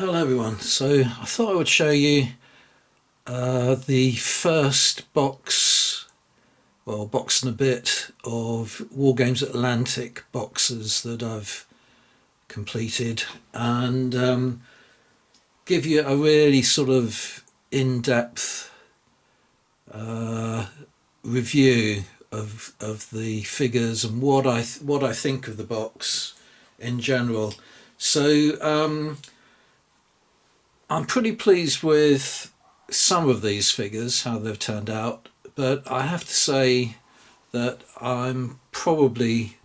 Hello everyone, so I thought I would show you the first box, or box and a bit, of Wargames Atlantic Boxers that I've completed, and give you a really sort of in-depth review of the figures and what I think of the box in general. So I'm pretty pleased with some of these figures, how they've turned out, but I have to say that I'm probably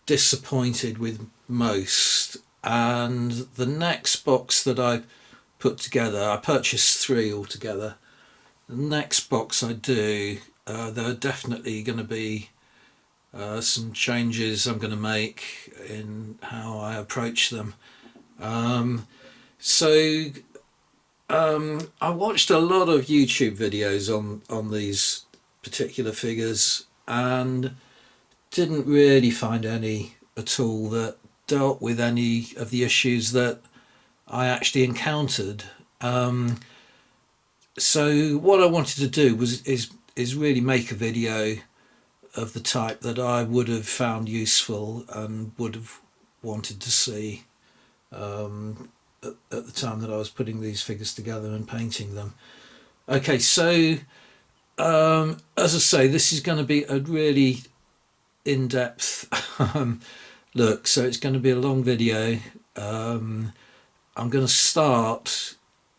disappointed with most. And the next box that I put together, I purchased three altogether. The next box I do, there are definitely going to be some changes I'm going to make in how I approach them. I watched a lot of YouTube videos on these particular figures and didn't really find any at all that dealt with any of the issues that I actually encountered. So what I wanted to do is really make a video of the type that I would have found useful and would have wanted to see at the time that I was putting these figures together and painting them. Okay, so as I say, this is going to be a really in-depth look, so it's going to be a long video. I'm going to start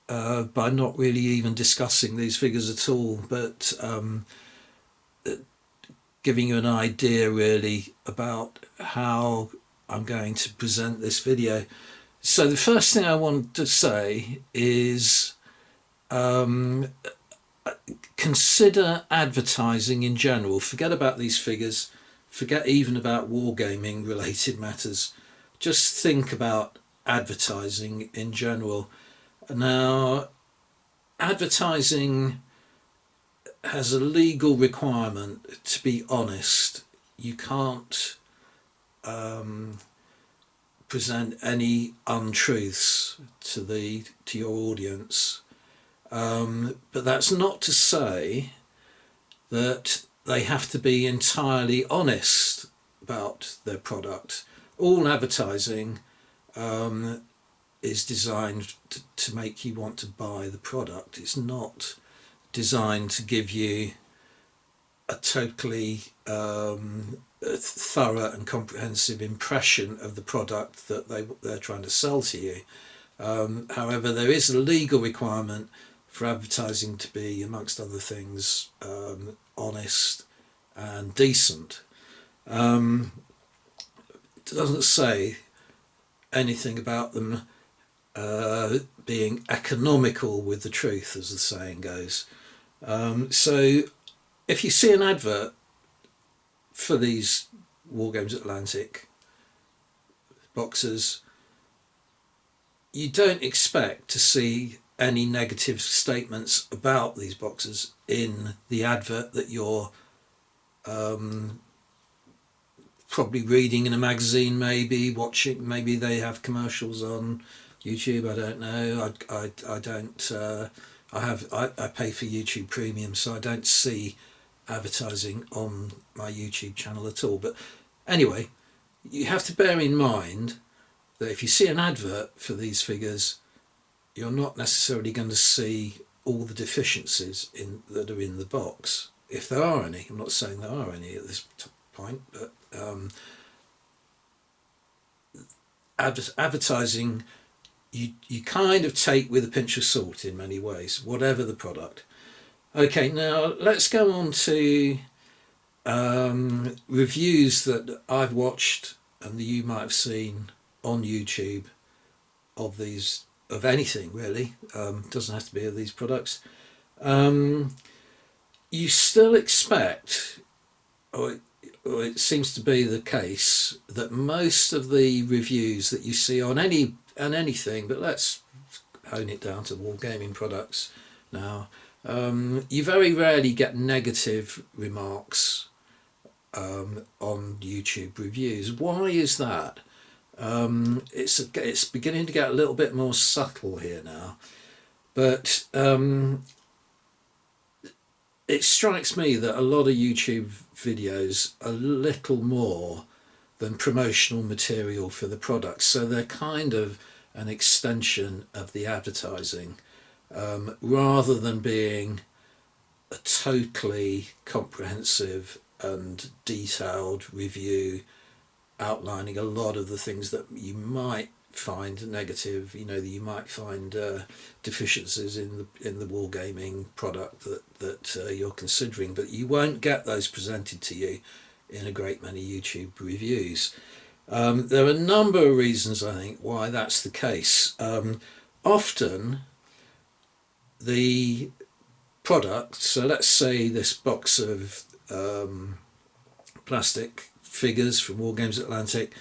by not really even discussing these figures at all, but giving you an idea really about how I'm going to present this video. So the first thing I want to say is consider advertising in general. Forget about these figures, forget even about wargaming related matters. Just think about advertising in general. Now, advertising has a legal requirement to be honest. You can't present any untruths to your audience, but that's not to say that they have to be entirely honest about their product. All advertising is designed to make you want to buy the product. It's not designed to give you a totally thorough and comprehensive impression of the product that they're trying to sell to you. However, there is a legal requirement for advertising to be, amongst other things, honest and decent. It doesn't say anything about them being economical with the truth, as the saying goes. So if you see an advert for these Wargames Atlantic boxes, you don't expect to see any negative statements about these boxes in the advert that you're probably reading in a magazine, maybe watching, maybe they have commercials on YouTube. I don't know. I don't. I pay for YouTube Premium, so I don't see advertising on my YouTube channel at all. But anyway, you have to bear in mind that if you see an advert for these figures, you're not necessarily going to see all the deficiencies that are in the box, if there are any. I'm not saying there are any at this point, but advertising you kind of take with a pinch of salt in many ways, whatever the product. Okay, now let's go on to reviews that I've watched and that you might have seen on YouTube of these, of anything really. Doesn't have to be of these products. You still expect, or it seems to be the case, that most of the reviews that you see on anything, but let's hone it down to wargaming products now, you very rarely get negative remarks on YouTube reviews. Why is that? It's beginning to get a little bit more subtle here now, but it strikes me that a lot of YouTube videos are little more than promotional material for the product. So they're kind of an extension of the advertising, rather than being a totally comprehensive and detailed review outlining a lot of the things that you might find negative, that you might find deficiencies in the wargaming product that you're considering, but you won't get those presented to you in a great many YouTube reviews. There are a number of reasons, I think, why that's the case. Often the product, so let's say this box of plastic figures from Wargames Atlantic,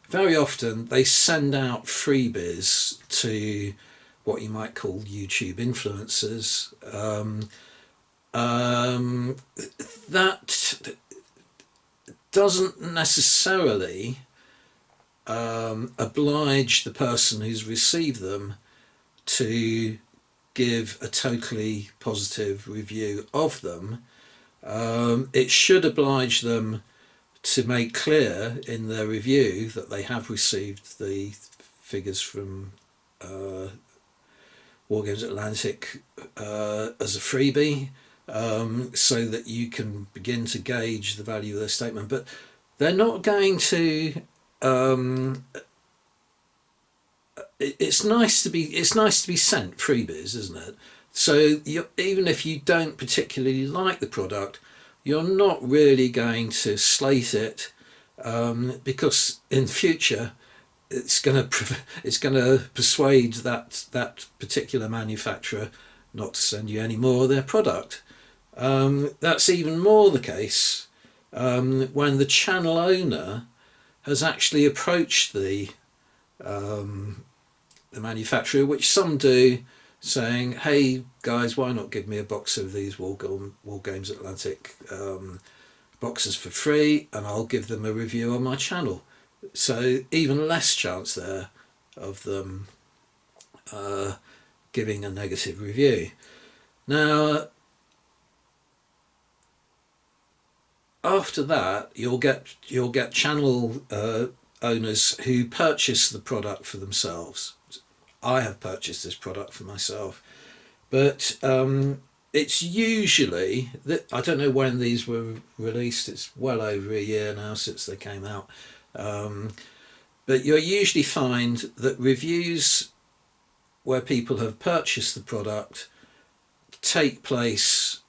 very often they send out freebies to what you might call YouTube influencers. That doesn't necessarily oblige the person who's received them to give a totally positive review of them. It should oblige them to make clear in their review that they have received the figures from Wargames Atlantic as a freebie, so that you can begin to gauge the value of their statement. But they're not going to. It's nice to be sent freebies, isn't it? So even if you don't particularly like the product, you're not really going to slate it, because in future it's going to persuade that particular manufacturer not to send you any more of their product. That's even more the case when the channel owner has actually approached the manufacturer, which some do, saying, "Hey guys, why not give me a box of these Wargames Atlantic boxes for free, and I'll give them a review on my channel." So even less chance there of them giving a negative review. Now, after that, you'll get channel owners who purchase the product for themselves. I have purchased this product for myself, but it's usually that, I don't know when these were released. It's well over a year now since they came out, but you'll usually find that reviews where people have purchased the product take place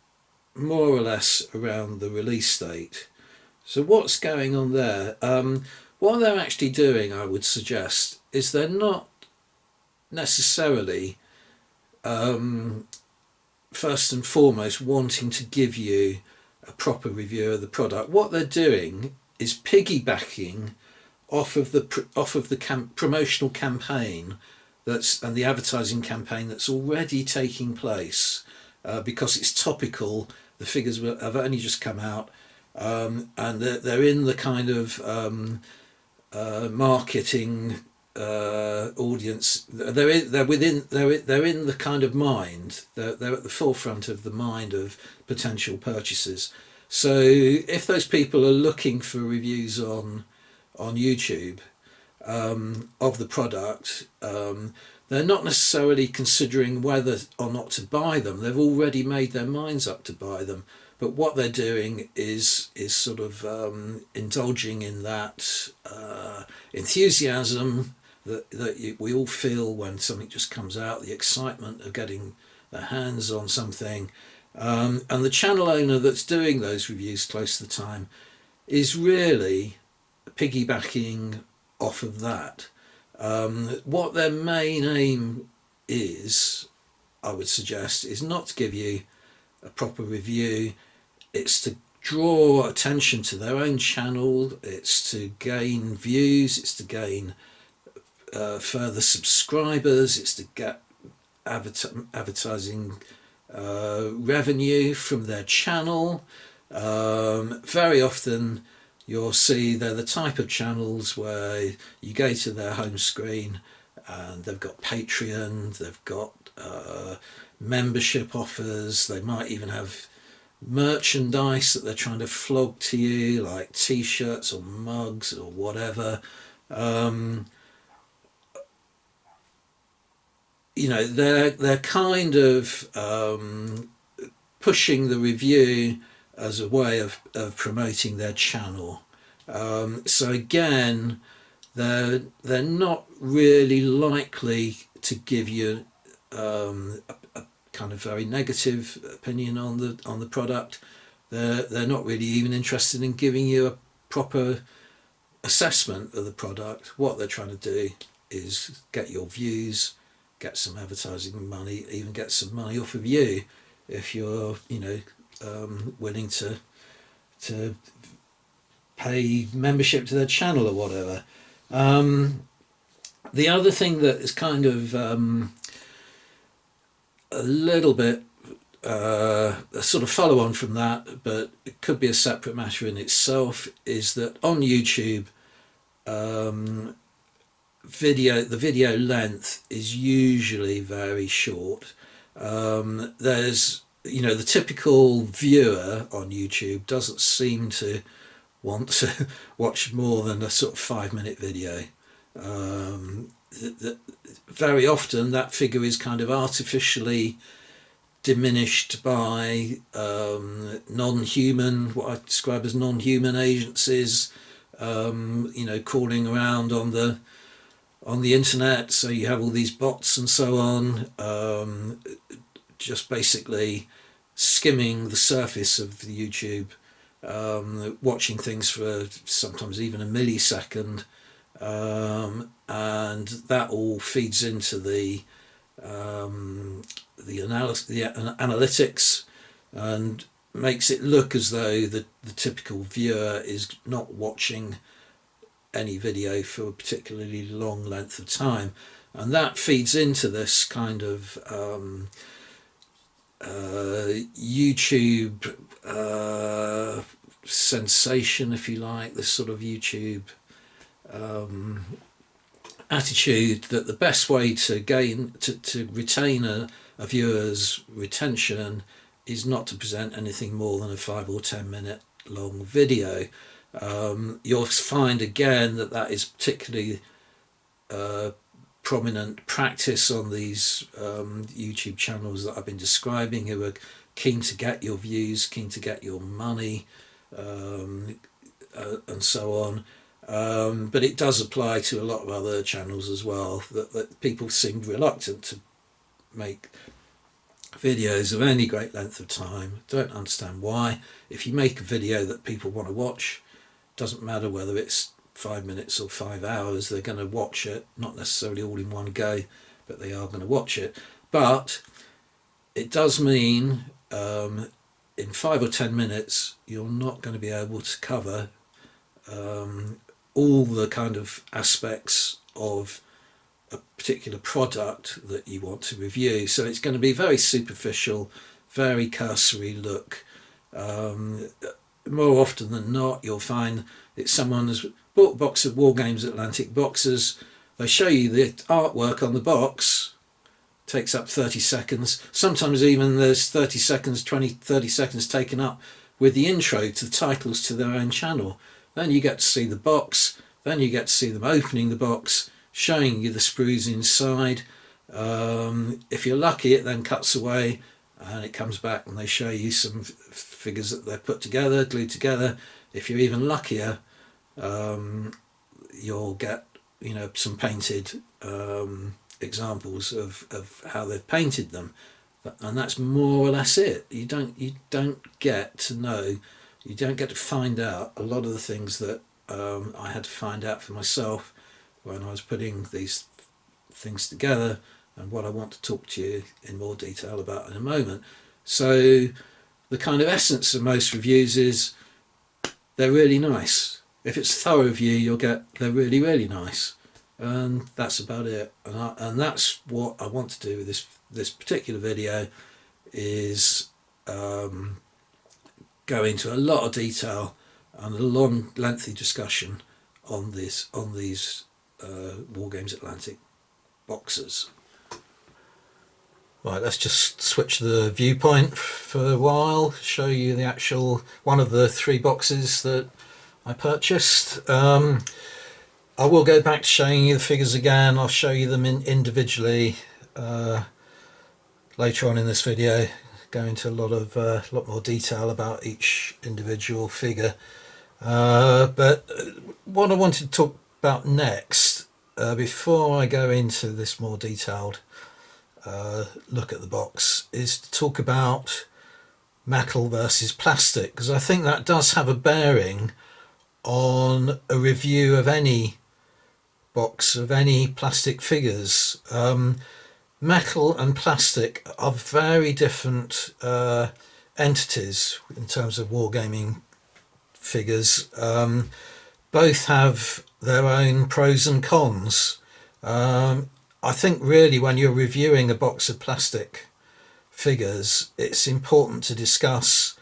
more or less around the release date. So what's going on there? What they're actually doing, I would suggest, is they're not necessarily first and foremost wanting to give you a proper review of the product. What they're doing is piggybacking off of the promotional campaign and the advertising campaign that's already taking place, because it's topical. The figures have only just come out, and they're in the kind of marketing audience. They're in the kind of mind. They're at the forefront of the mind of potential purchases. So if those people are looking for reviews on YouTube of the product, they're not necessarily considering whether or not to buy them. They've already made their minds up to buy them. But what they're doing is sort of indulging in that enthusiasm that we all feel when something just comes out, the excitement of getting their hands on something. And the channel owner that's doing those reviews close to the time is really piggybacking off of that. What their main aim is, I would suggest, is not to give you a proper review. It's to draw attention to their own channel. It's to gain views. It's to gain further subscribers. It's to get advertising revenue from their channel. Very often you'll see they're the type of channels where you go to their home screen and they've got Patreon, they've got membership offers, they might even have merchandise that they're trying to flog to you, like t-shirts or mugs or whatever. You know, they're kind of pushing the review as a way of promoting their channel. So again, they're not really likely to give you a kind of very negative opinion on the product. They're not really even interested in giving you a proper assessment of the product. What they're trying to do is get your views, get some advertising money, even get some money off of you if you're, you know, willing to pay membership to their channel or whatever. The other thing that is kind of a little bit a sort of follow on from that, but it could be a separate matter in itself, is that on YouTube, the video length is usually very short. There's, you know, the typical viewer on YouTube doesn't seem to want to watch more than a sort of 5-minute video. Very often that figure is kind of artificially diminished by non-human, what I describe as non-human agencies, you know, crawling around on the internet. So you have all these bots and so on, just basically skimming the surface of the YouTube, watching things for sometimes even a millisecond, and that all feeds into the analytics and makes it look as though the typical viewer is not watching any video for a particularly long length of time, and that feeds into this kind of YouTube sensation, if you like, this sort of YouTube attitude that the best way to retain a viewer's retention is not to present anything more than a 5 or 10 minute long video. You'll find again that is particularly prominent practice on these YouTube channels that I've been describing, who are keen to get your views, keen to get your money, and so on. But it does apply to a lot of other channels as well, that people seem reluctant to make videos of any great length of time. Don't understand why. If you make a video that people want to watch, doesn't matter whether it's 5 minutes or 5 hours, they're going to watch it, not necessarily all in one go, but they are going to watch it. But it does mean in 5 or 10 minutes you're not going to be able to cover all the kind of aspects of a particular product that you want to review. So it's going to be very superficial, very cursory look. More often than not, you'll find that someone has bought a box of Wargames Atlantic Boxers. They show you the artwork on the box, takes up 30 seconds. Sometimes even there's 30 seconds taken up with the intro to the titles to their own channel. Then you get to see the box, then you get to see them opening the box, showing you the sprues inside. If you're lucky, it then cuts away and it comes back and they show you some figures that they've put together, glued together. If you're even luckier, you'll get, you know, some painted examples of how they've painted them, and that's more or less it. You don't get to know, you don't get to find out a lot of the things that I had to find out for myself when I was putting these things together, and what I want to talk to you in more detail about in a moment. So the kind of essence of most reviews is they're really nice. If it's a thorough review, you'll get they're really, really nice, and that's about it. And that's what I want to do with this particular video, is go into a lot of detail and a long, lengthy discussion on these Wargames Atlantic Boxers. Right, let's just switch the viewpoint for a while, show you the actual one of the 3 boxes that I purchased. I will go back to showing you the figures again. I'll show you them individually later on in this video, go into a lot more detail about each individual figure. But what I wanted to talk about next, before I go into this more detailed look at the box, is to talk about metal versus plastic, because I think that does have a bearing on a review of any box of any plastic figures. Metal and plastic are very different entities in terms of wargaming figures. Both have their own pros and cons. I think really when you're reviewing a box of plastic figures, it's important to discuss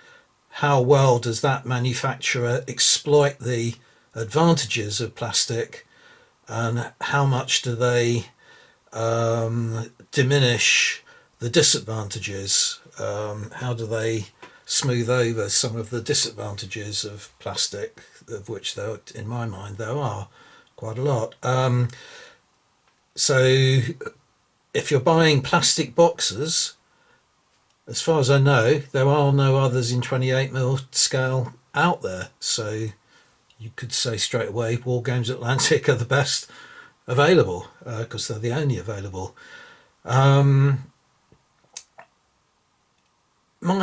how well does that manufacturer exploit the advantages of plastic, and how much do they diminish the disadvantages. How do they smooth over some of the disadvantages of plastic, of which there, in my mind, there are quite a lot. So if you're buying plastic boxes, as far as I know, there are no others in 28mm scale out there. So you could say straight away Wargames Atlantic are the best available, because they're the only available. My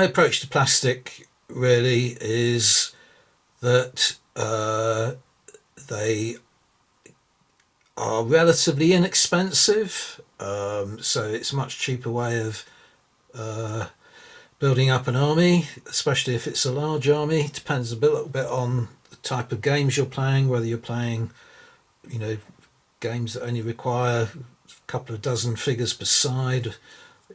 approach to plastic really is that they are relatively inexpensive, so it's a much cheaper way of building up an army, especially if it's a large army. It depends a little bit on the type of games you're playing, whether you're playing, games that only require a couple of dozen figures per side.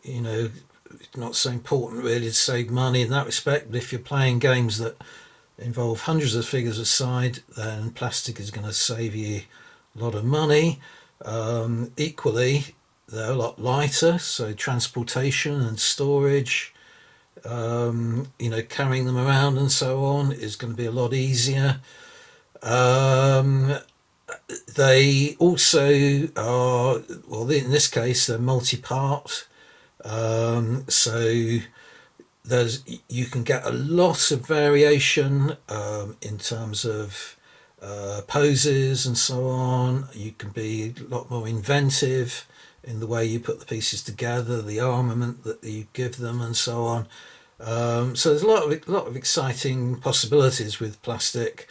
It's not so important really to save money in that respect, but if you're playing games that involve hundreds of figures a side, then plastic is going to save you a lot of money. Equally, they're a lot lighter, so transportation and storage, carrying them around and so on is going to be a lot easier. They also are, well, in this case, they're multi-part, so you can get a lot of variation in terms of poses and so on. You can be a lot more inventive in the way you put the pieces together, the armament that you give them, and so on. So there's a lot of exciting possibilities with plastic.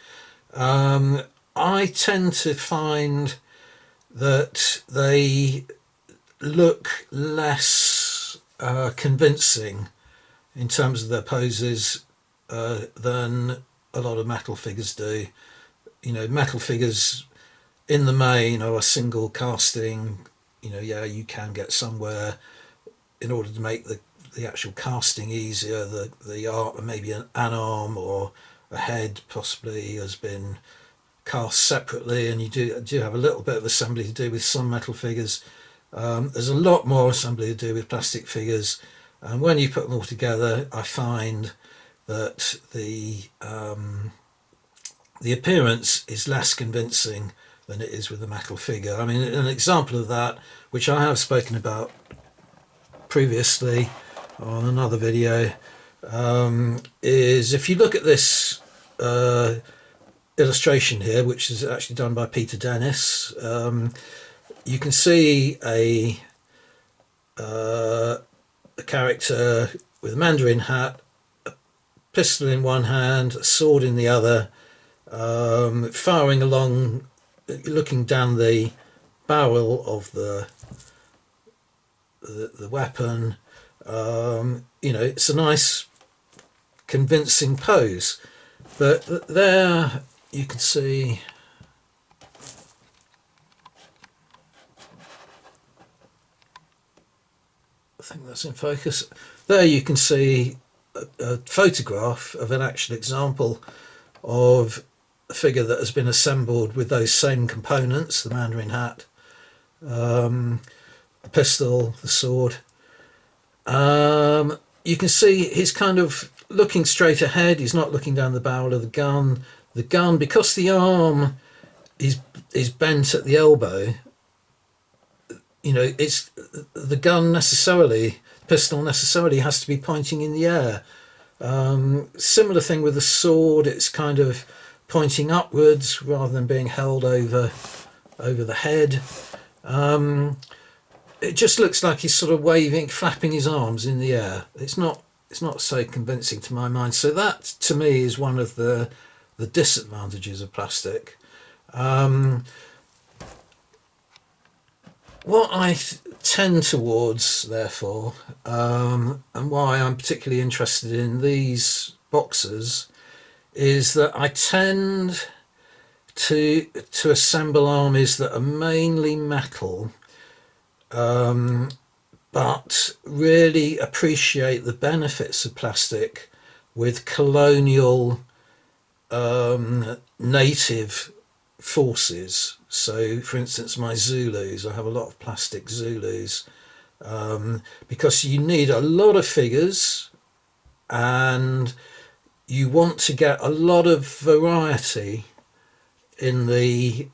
I tend to find that they look less convincing in terms of their poses than a lot of metal figures do. Metal figures in the main are a single casting. You can get somewhere in order to make the actual casting easier. The art, maybe an arm or a head possibly has been cast separately, and you do have a little bit of assembly to do with some metal figures. There's a lot more assembly to do with plastic figures, and when you put them all together, I find that the appearance is less convincing than it is with a metal figure. I mean, an example of that, which I have spoken about previously on another video, is if you look at this illustration here, which is actually done by Peter Dennis, you can see a character with a mandarin hat, a pistol in one hand, a sword in the other, firing along, looking down the barrel of the weapon. It's a nice convincing pose, but there you can see I think that's in focus. There you can see a photograph of an actual example of a figure that has been assembled with those same components, the Mandarin hat, the pistol, the sword. You can see he's kind of looking straight ahead. He's not looking down the barrel of the gun. The gun, because the arm is bent at the elbow, it's the gun necessarily, pistol necessarily has to be pointing in the air. Similar thing with the sword, it's kind of pointing upwards rather than being held over the head. It just looks like he's sort of waving, flapping his arms in the air. It's not so convincing to my mind. So that, to me, is one of the disadvantages of plastic. What I tend towards, therefore, and why I'm particularly interested in these boxers, is that I tend to assemble armies that are mainly metal, but really appreciate the benefits of plastic with colonial native forces. So, for instance, my Zulus, I have a lot of plastic Zulus, because you need a lot of figures and you want to get a lot of variety in the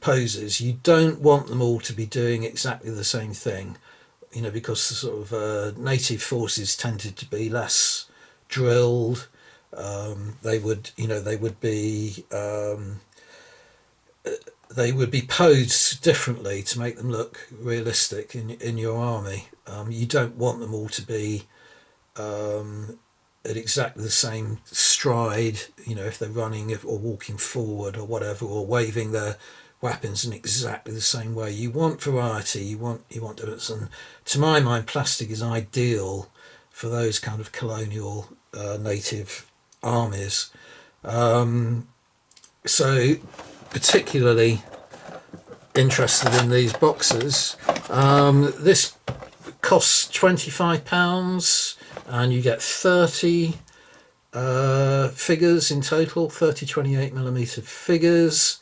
poses. You don't want them all to be doing exactly the same thing, because the sort of native forces tended to be less drilled. They would be posed differently to make them look realistic in your army. You don't want them all to be at exactly the same stride, if they're running or walking forward or whatever, or waving their weapons in exactly the same way. You want variety, you want difference, and to my mind plastic is ideal for those kind of colonial native armies. So particularly interested in these boxes. This costs £25 and you get 30 figures in total, 30 28mm figures.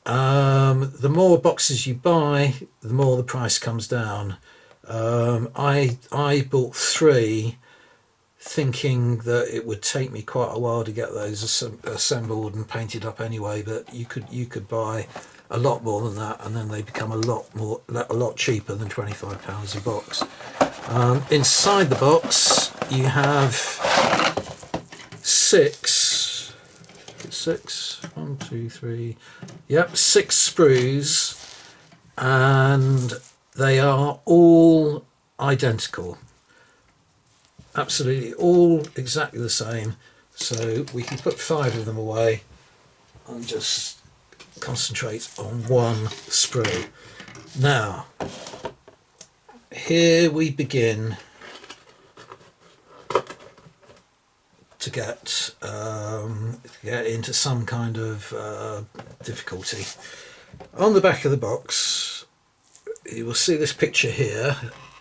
The more boxes you buy, the more the price comes down. I bought 3 thinking that it would take me quite a while to get those assembled and painted up anyway, but you could buy a lot more than that, and then they become a lot cheaper than £25 a box. Inside the box you have 6 sprues, and they are all identical, absolutely all exactly the same. So we can put 5 of them away and just concentrate on one sprue. Now here we begin to get into some kind of difficulty. On the back of the box you will see this picture here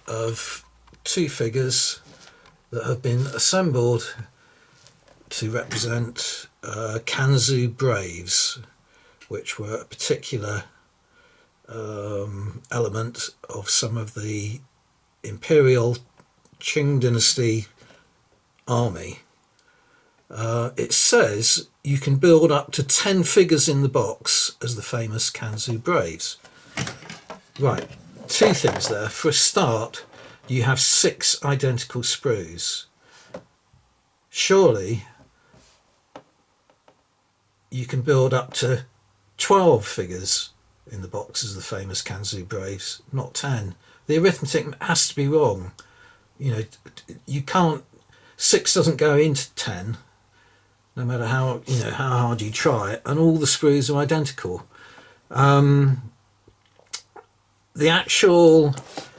of 2 figures that have been assembled to represent Kanzu Braves, which were a particular element of some of the imperial Qing dynasty army. It says you can build up to 10 figures in the box as the famous Kanzu Braves. Right, 2 things there. For a start, you have 6 identical sprues. Surely you can build up to 12 figures in the box as the famous Kanzu Braves, not 10. The arithmetic has to be wrong. You can't, 6 doesn't go into 10, no matter how hard you try it, and all the sprues are identical. The actual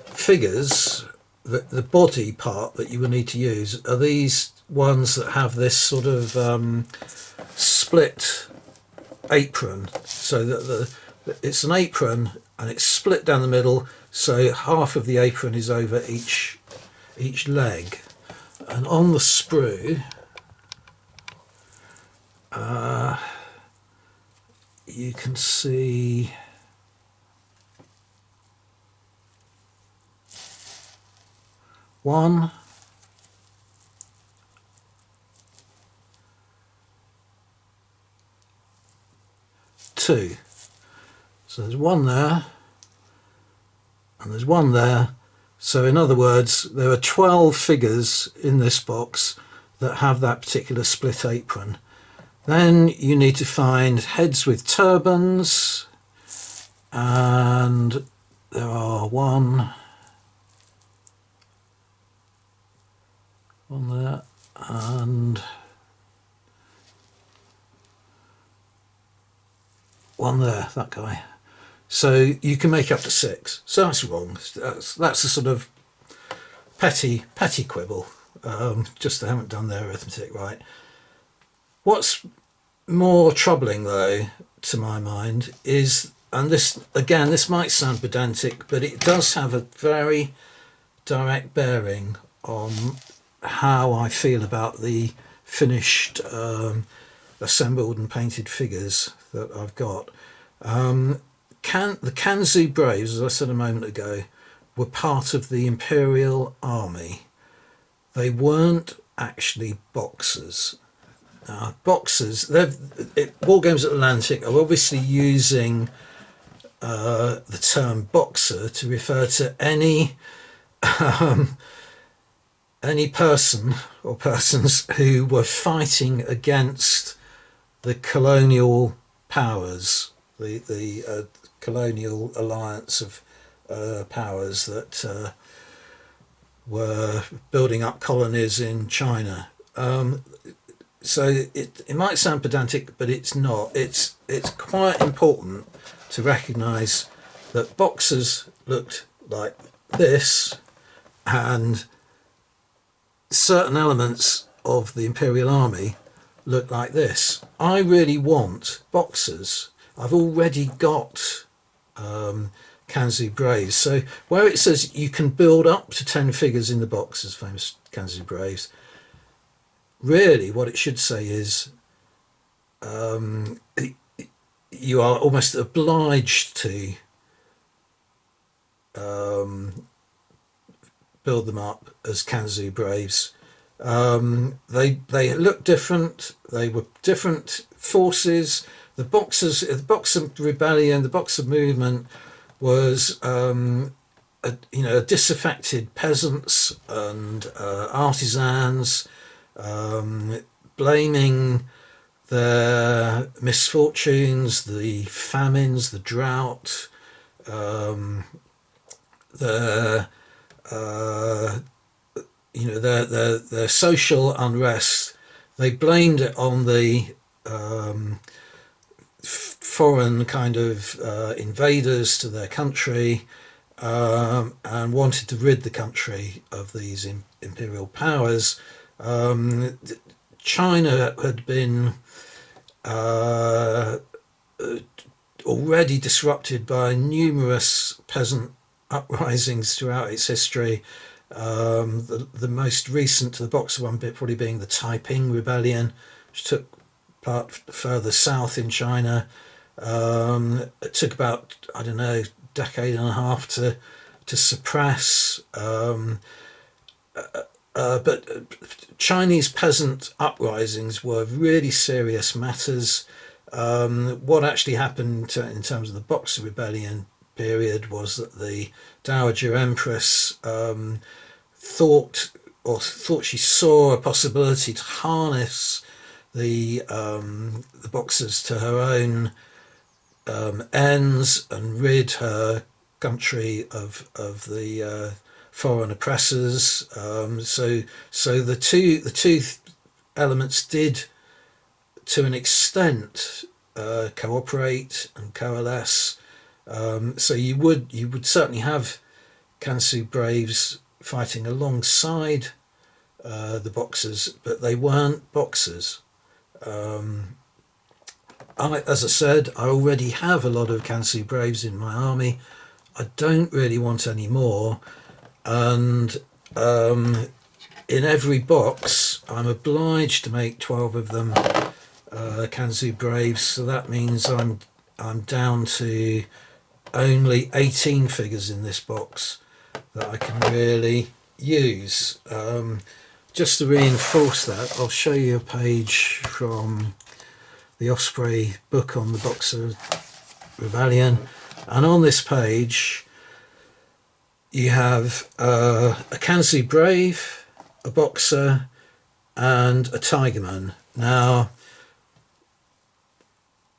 figures, the body part that you will need to use are these ones that have this sort of split apron, so that it's an apron and it's split down the middle, so half of the apron is over each leg. And on the sprue you can see one, two. So there's one there, and there's one there. So in other words, there are 12 figures in this box that have that particular split apron. Then you need to find heads with turbans, and there are one there, and one there, that guy. So you can make up to 6. So that's wrong. That's a sort of petty quibble. Just they haven't done their arithmetic right. What's more troubling, though, to my mind, is, and this again, this might sound pedantic, but it does have a very direct bearing on how I feel about the finished assembled and painted figures that I've got. The Kanzu Braves, as I said a moment ago, were part of the Imperial Army. They weren't actually boxers. Boxers, Wargames Atlantic are obviously using the term boxer to refer to any person or persons who were fighting against the colonial powers, the colonial alliance of powers that were building up colonies in China. So it might sound pedantic, but it's not. It's quite important to recognise that boxers looked like this, and certain elements of the Imperial Army look like this. I really want boxers. I've already got Kanzu Braves. So where it says you can build up to 10 figures in the boxers, famous Kanzu Braves, really what it should say is you are almost obliged to build them up as Kanzu Braves. They look different. They were different forces. The Boxer Rebellion, the Boxer movement was disaffected peasants and artisans, blaming their misfortunes, the famines, the drought, their social unrest. They blamed it on the foreign kind of invaders to their country, and wanted to rid the country of these imperial powers. China had been already disrupted by numerous peasant uprisings throughout its history. The most recent to the Boxer one bit probably being the Taiping Rebellion, which took part further south in China. It took about, decade and a half to suppress. But Chinese peasant uprisings were really serious matters. What actually happened in terms of the Boxer Rebellion period was that the Dowager Empress thought she saw a possibility to harness the Boxers to her own ends and rid her country of the foreign oppressors. So the two elements did, to an extent, cooperate and coalesce. So you would certainly have Kansu Braves fighting alongside the Boxers, but they weren't boxers. As I said, I already have a lot of Kansu Braves in my army. I don't really want any more, and in every box I'm obliged to make 12 of them Kanzu Braves, so that means I'm down to only 18 figures in this box that I can really use. Just to reinforce that, I'll show you a page from the Osprey book on the Boxer Rebellion, and on this page you have a Kanzu Brave, a Boxer and a Tigerman. Now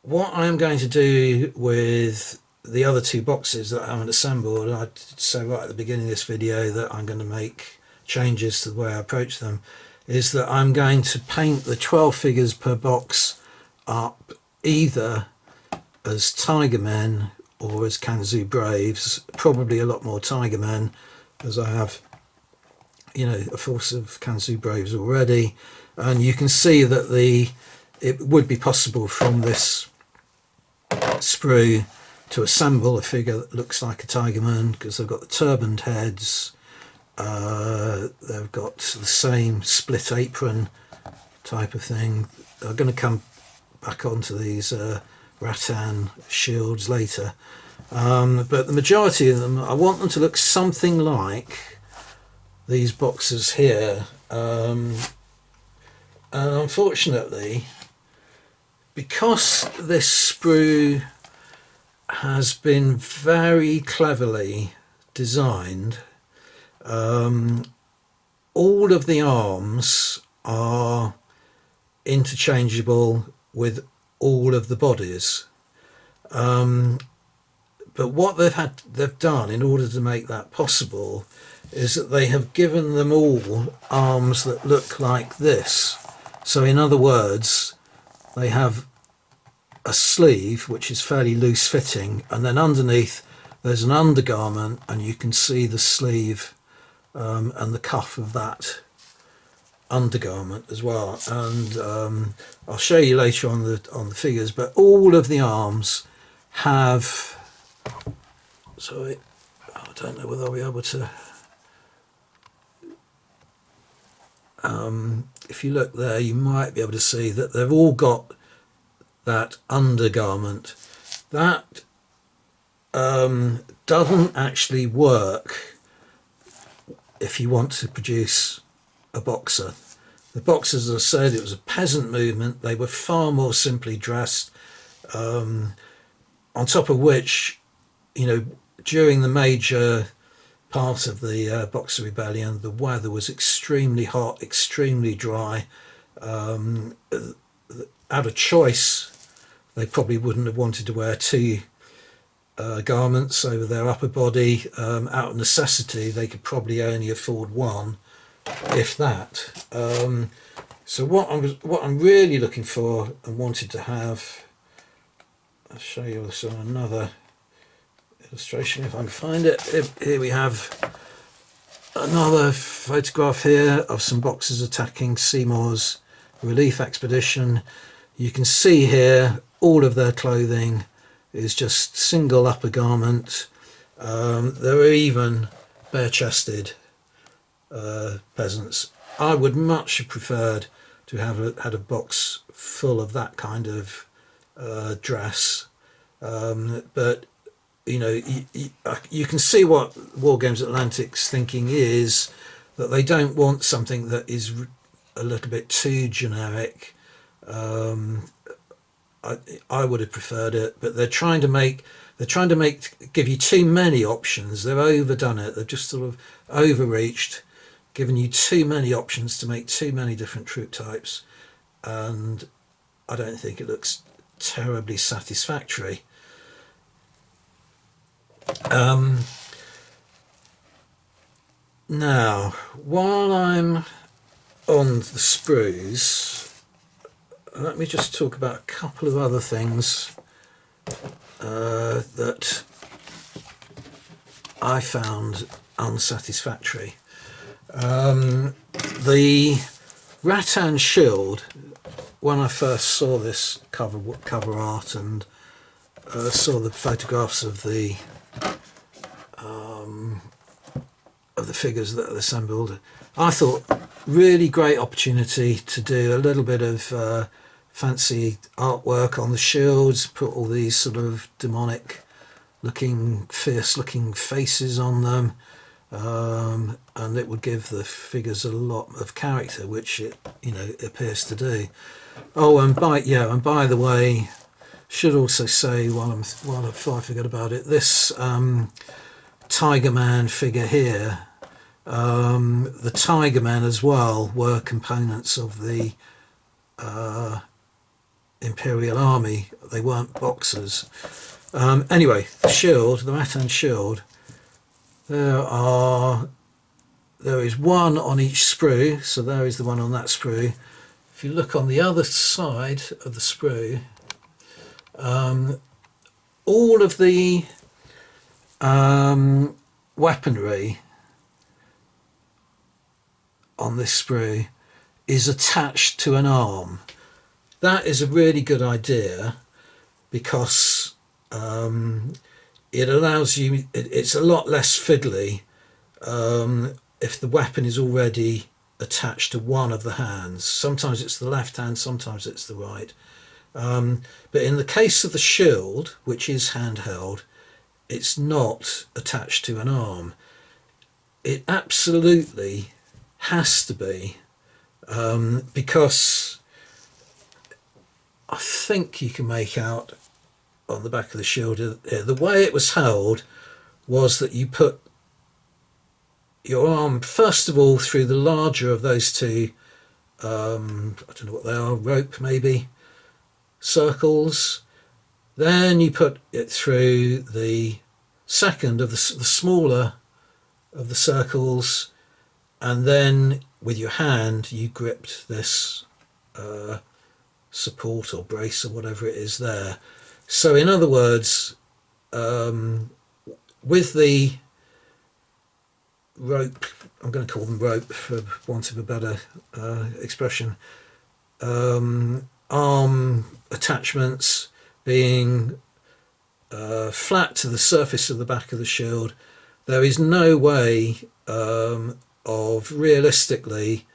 what I'm going to do with the other two boxes that I haven't assembled, and I did say right at the beginning of this video that I'm going to make changes to the way I approach them, is that I'm going to paint the 12 figures per box up either as Tigermen or as Kanzu Braves, probably a lot more Tigermen, as I have, you know, a force of Kanzu Braves already. And you can see that it would be possible from this sprue to assemble a figure that looks like a Tigerman, because they've got the turbaned heads, they've got the same split apron type of thing. I'm going to come back onto these rattan shields later, but the majority of them, I want them to look something like these boxes here, and unfortunately, because this sprue has been very cleverly designed, all of the arms are interchangeable with all of the bodies, but what they've done in order to make that possible is that they have given them all arms that look like this. So in other words, they have a sleeve which is fairly loose fitting, and then underneath there's an undergarment, and you can see the sleeve and the cuff of that undergarment as well. And I'll show you later on the figures, but all of the arms have, sorry, I don't know whether I'll be able to, if you look there you might be able to see that they've all got that undergarment. That doesn't actually work if you want to produce a boxer. The boxers, as I said, it was a peasant movement. They were far more simply dressed, on top of which, you know, during the major part of the Boxer Rebellion, the weather was extremely hot, extremely dry. Out of choice, they probably wouldn't have wanted to wear two garments over their upper body. Out of necessity, they could probably only afford one, if that. So what I'm really looking for and wanted to have, I'll show you this on another illustration if I can find it. Here we have another photograph here of some boxers attacking Seymour's relief expedition. You can see here all of their clothing is just single upper garment. There are even bare-chested peasants. I would much have preferred to have had a box full of that kind of dress, but you know, you can see what Wargames Atlantic's thinking is, that they don't want something that is a little bit too generic. I would have preferred it, but they're trying to give you too many options. They've overdone it. They've just sort of overreached, given you too many options to make too many different troop types, and I don't think it looks terribly satisfactory. Now, while I'm on the sprues, let me just talk about a couple of other things that I found unsatisfactory. The rattan shield, when I first saw this cover art and saw the photographs of the figures that are assembled, I thought really great opportunity to do a little bit of fancy artwork on the shields, put all these sort of demonic looking, fierce looking faces on them, and it would give the figures a lot of character, which it appears to do. Oh, and by the way, should also say before I forget about it, this Tiger Man figure here, the Tiger Man as well were components of the Imperial Army. They weren't boxers. Anyway, the shield, the Rattan shield, there is one on each sprue, so there is the one on that sprue. If you look on the other side of the sprue, all of the weaponry on this sprue is attached to an arm. That is a really good idea because it allows you, it's a lot less fiddly if the weapon is already attached to one of the hands. Sometimes it's the left hand, sometimes it's the right. But in the case of the shield, which is handheld, it's not attached to an arm. It absolutely has to be, because I think you can make out on the back of the shield here, the way it was held was that you put your arm first of all through the larger of those two, I don't know what they are, rope maybe, circles. Then you put it through the second of the smaller of the circles, and then with your hand you gripped this support or brace or whatever it is there. So in other words, with the rope, I'm going to call them rope for want of a better expression, arm attachments being flat to the surface of the back of the shield, there is no way of realistically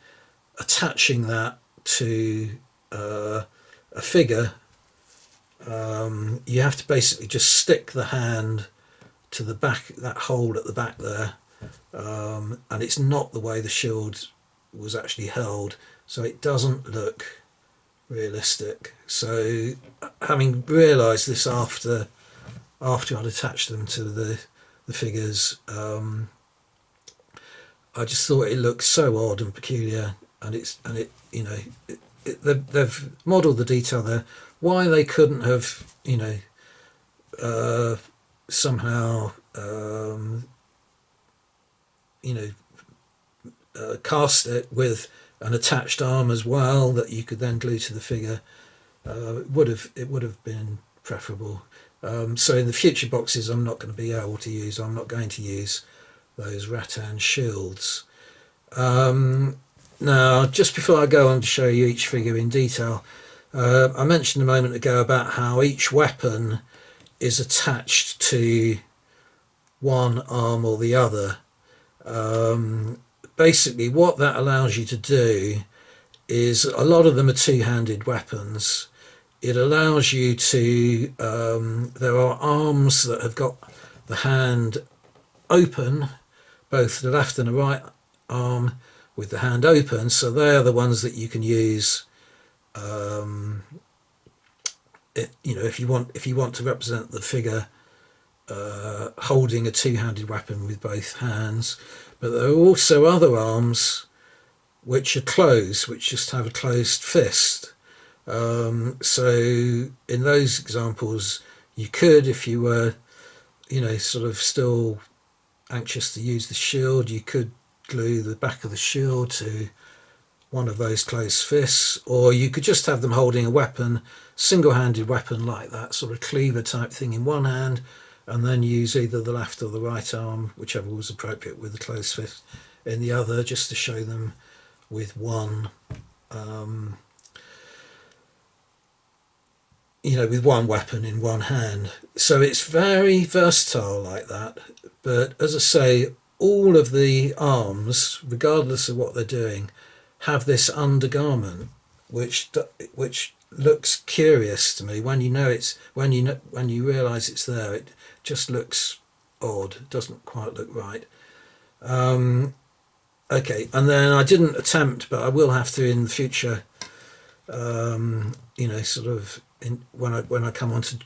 attaching that to a figure. You have to basically just stick the hand to the back, that hole at the back there, and it's not the way the shield was actually held, so it doesn't look realistic. So having realised this after I'd attached them to the figures, I just thought it looked so odd and peculiar, and they've modelled the detail there. Why they couldn't have somehow cast it with an attached arm as well that you could then glue to the figure, it would have been preferable. So in the future boxes I'm not going to use those rattan shields. Now, just before I go on to show you each figure in detail, I mentioned a moment ago about how each weapon is attached to one arm or the other. Basically what that allows you to do is, a lot of them are two-handed weapons. It allows you to, there are arms that have got the hand open, both the left and the right arm with the hand open, so they're the ones that you can use if you want to represent the figure holding a two-handed weapon with both hands. But there are also other arms which are closed, which just have a closed fist. So in those examples you could, if you were sort of still anxious to use the shield, you could glue the back of the shield to one of those closed fists, or you could just have them holding a weapon, single-handed weapon like that sort of cleaver type thing in one hand, and then use either the left or the right arm, whichever was appropriate, with the closed fist in the other, just to show them with one with one weapon in one hand. So it's very versatile like that. But as I say, all of the arms, regardless of what they're doing, have this undergarment which looks curious to me. When you know it's when you realise it's there, it just looks odd. It doesn't quite look right. Okay, and then I didn't attempt, but I will have to in the future. Sort of when I come on to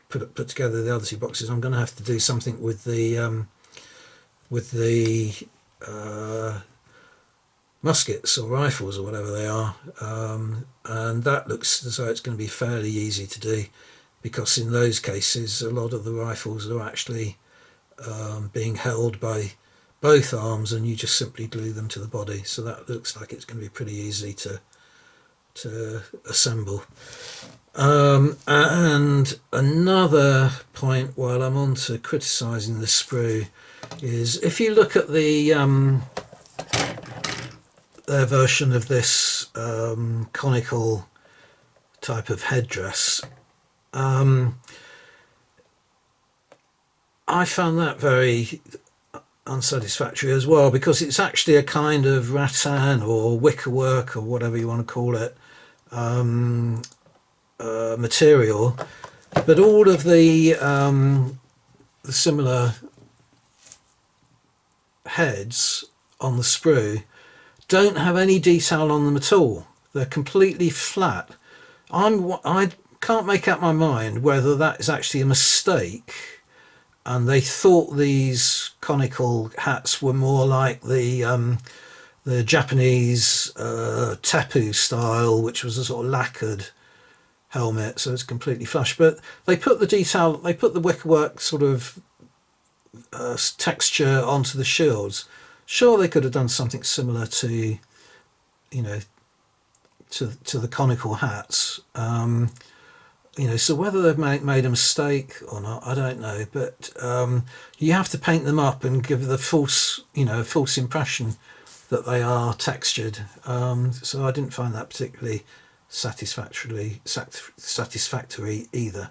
put together the other two boxes, I'm going to have to do something with the muskets or rifles or whatever they are, and that looks as though it's going to be fairly easy to do, because in those cases a lot of the rifles are actually being held by both arms, and you just simply glue them to the body. So that looks like it's going to be pretty easy to assemble. And another point while I'm on to criticising the sprue is, if you look at their version of this conical type of headdress, I found that very unsatisfactory as well, because it's actually a kind of rattan or wickerwork or whatever you want to call it material, but all of the similar heads on the sprue don't have any detail on them at all. They're completely flat. I can't make up my mind whether that is actually a mistake and they thought these conical hats were more like the Japanese tepu style, which was a sort of lacquered helmet, so it's completely flush. But they put the wickerwork sort of texture onto the shields. Sure, they could have done something similar to, to the conical hats. So whether they've made a mistake or not, I don't know. But you have to paint them up and give the false impression that they are textured. So I didn't find that particularly satisfactory either.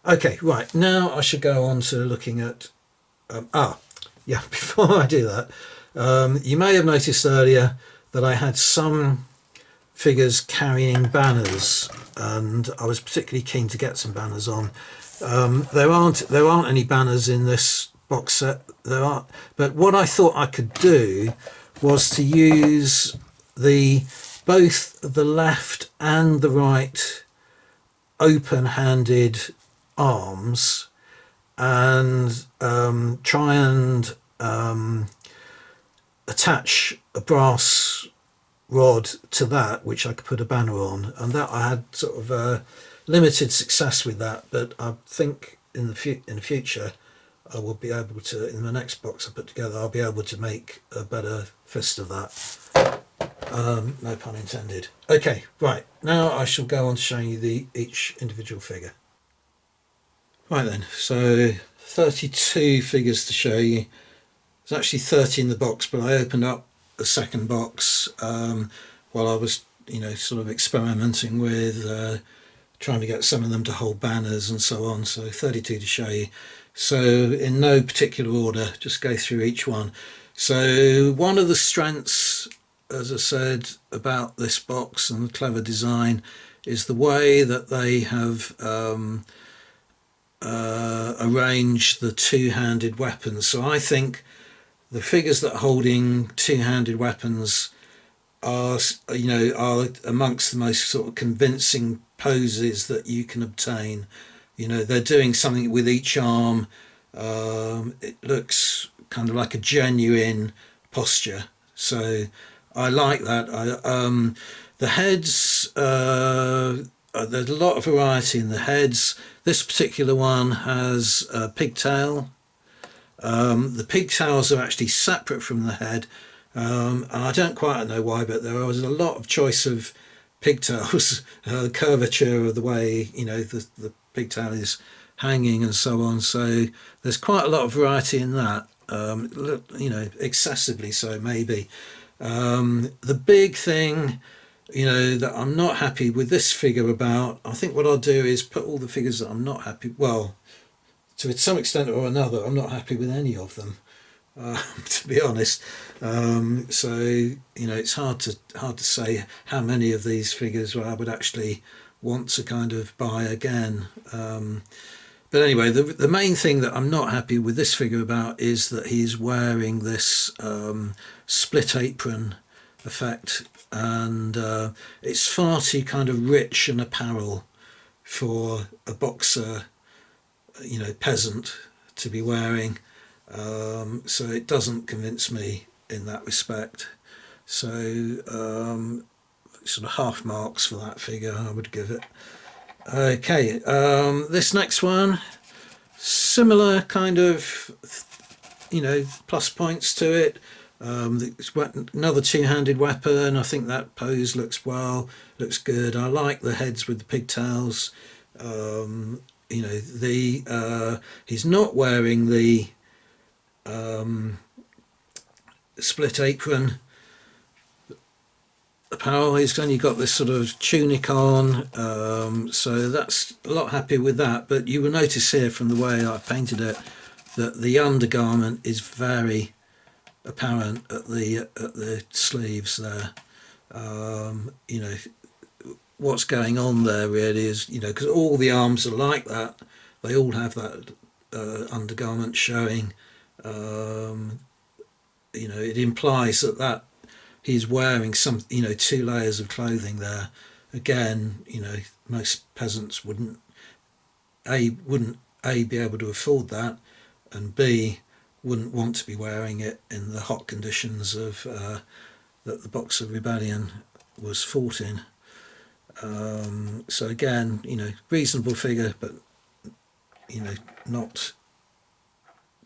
Okay, right, now I should go on to looking at before I do that, you may have noticed earlier that I had some figures carrying banners, and I was particularly keen to get some banners on. There aren't any banners in this box set. There are, but what I thought I could do was to use both the left and the right open-handed arms and try and attach a brass rod to that, which I could put a banner on, and that I had sort of limited success with that. But I think in the future I will be able to, in the next box I put together, I'll be able to make a better fist of that. No pun intended. Okay, right, now I shall go on to showing you each individual figure. Right then, so 32 figures to show you. There's actually 30 in the box, but I opened up the second box while I was, sort of experimenting with trying to get some of them to hold banners and so on. So 32 to show you. So in no particular order, just go through each one. So one of the strengths, as I said, about this box and the clever design is the way that they have arranged the two-handed weapons. So I think the figures that are holding two-handed weapons are amongst the most sort of convincing poses that you can obtain. They're doing something with each arm. It looks kind of like a genuine posture. So I like that. The heads, there's a lot of variety in the heads. This particular one has a pigtail. The pigtails are actually separate from the head, and I don't quite know why, but there was a lot of choice of pigtails, the curvature of the way the pigtail is hanging and so on. So there's quite a lot of variety in that. Excessively so maybe. The big thing, that I'm not happy with this figure about, I think what I'll do is put all the figures that I'm not happy, well, to some extent or another, I'm not happy with any of them, to be honest. So it's hard to say how many of these figures I would actually want to kind of buy again. But anyway, the main thing that I'm not happy with this figure about is that he's wearing this split apron effect, and it's far too kind of rich an apparel for a boxer, peasant to be wearing. So it doesn't convince me in that respect. So sort of half marks for that figure I would give it. Okay, this next one, similar kind of, plus points to it. It's another two-handed weapon. I think that pose looks good. I like the heads with the pigtails. He's not wearing the split apron apparel. He's only got this sort of tunic on, so that's a lot happy with that. But you will notice here from the way I painted it that the undergarment is very apparent at the sleeves there. What's going on there really is, because all the arms are like that, they all have that undergarment showing. It implies that he's wearing some, two layers of clothing there. Again, most peasants wouldn't be able to afford that, and B, wouldn't want to be wearing it in the hot conditions of that the Boxer Rebellion was fought in. So again, reasonable figure, but not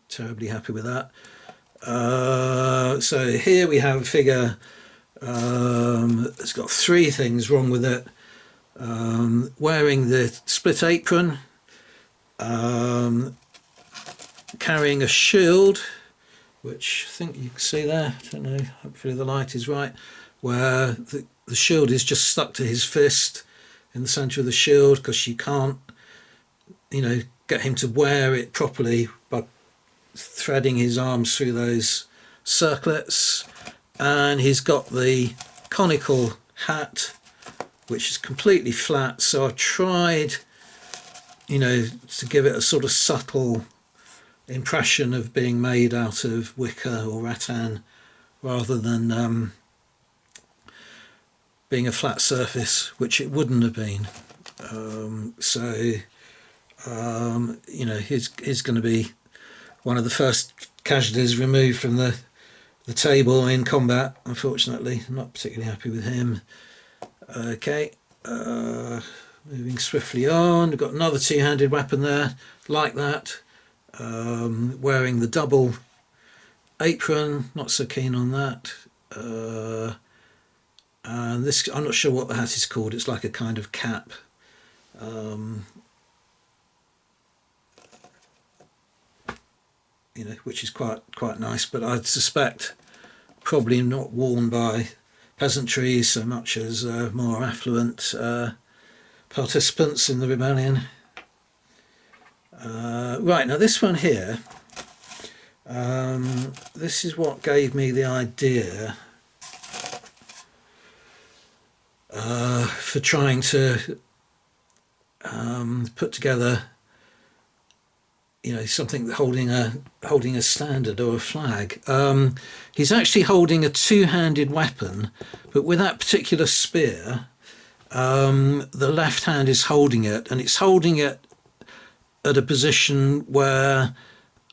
terribly happy with that. So here we have a figure that's got three things wrong with it. Wearing the split apron, carrying a shield, which I think you can see there, I don't know, hopefully the light is right, where the shield is just stuck to his fist in the centre of the shield, because you can't, get him to wear it properly by threading his arms through those circlets. And he's got the conical hat, which is completely flat, so I tried, to give it a sort of subtle impression of being made out of wicker or rattan rather than being a flat surface, which it wouldn't have been. He's going to be one of the first casualties removed from the table in combat, unfortunately. I'm not particularly happy with him. Okay, moving swiftly on, we've got another two-handed weapon there, like that. Wearing the double apron, not so keen on that. And this, I'm not sure what the hat is called, it's like a kind of cap. Which is quite nice, but I'd suspect probably not worn by peasantry so much as more affluent participants in the rebellion. Right, now this one here, this is what gave me the idea for trying to put together something holding a standard or a flag. He's actually holding a two-handed weapon, but with that particular spear, the left hand is holding it, and it's holding it at a position where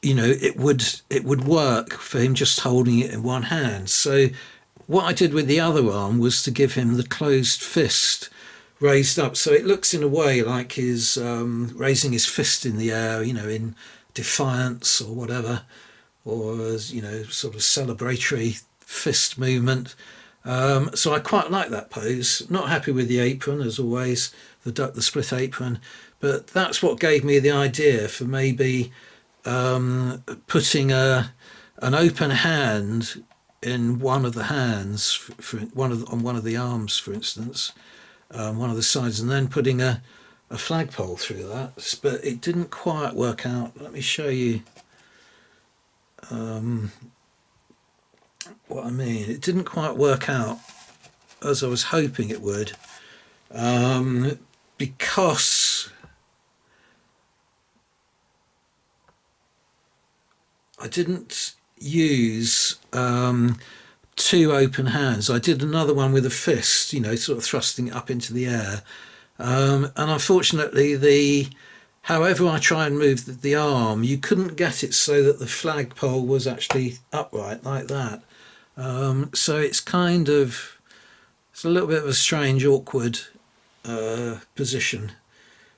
it would work for him just holding it in one hand. So what I did with the other arm was to give him the closed fist raised up, so it looks in a way like he's raising his fist in the air, in defiance or whatever, or as sort of celebratory fist movement. So I quite like that pose. Not happy with the apron, as always, the split apron, but that's what gave me the idea for maybe putting an open hand in one of the hands, on one of the arms, for instance, one of the sides, and then putting a flagpole through that. But it didn't quite work out. Let me show you what I mean. It didn't quite work out as I was hoping it would, because I didn't use two open hands. I did another one with a fist, sort of thrusting it up into the air. And unfortunately, however I try and move the arm, you couldn't get it so that the flagpole was actually upright like that. So it's a little bit of a strange, awkward position.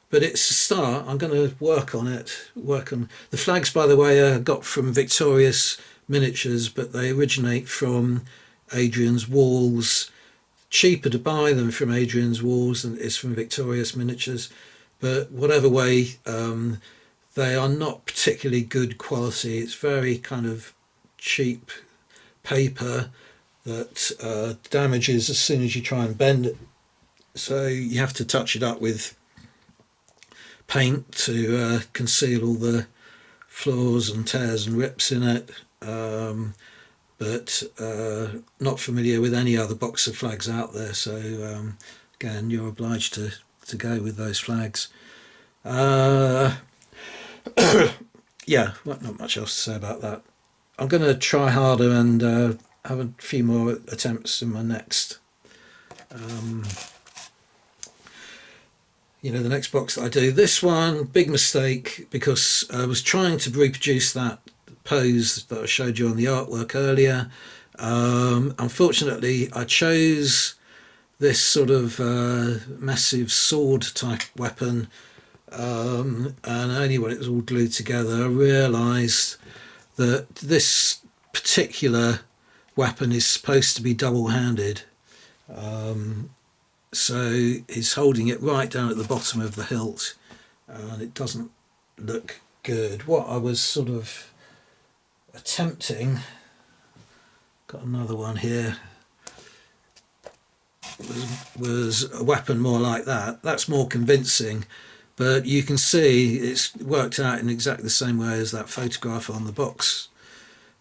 But it's a start. I'm going to work on it. Work on the flags, by the way, got from Victorious Miniatures, but they originate from Adrian's Walls. Cheaper to buy them from Adrian's Walls than it is from Victorious Miniatures. But whatever way, they are not particularly good quality. It's very kind of cheap paper that damages as soon as you try and bend it. So you have to touch it up with paint to conceal all the flaws and tears and rips in it, but not familiar with any other boxer flags out there, so again you're obliged to go with those flags. Yeah, not much else to say about that. I'm going to try harder and have a few more attempts in my next the next box that I do. This one, big mistake, because I was trying to reproduce that pose that I showed you on the artwork earlier. Unfortunately, I chose this sort of massive sword type weapon, and only when it was all glued together I realised that this particular weapon is supposed to be double-handed. So he's holding it right down at the bottom of the hilt, and it doesn't look good. What I was sort of attempting, got another one here, was a weapon more like that. That's more convincing, but you can see it's worked out in exactly the same way as that photograph on the box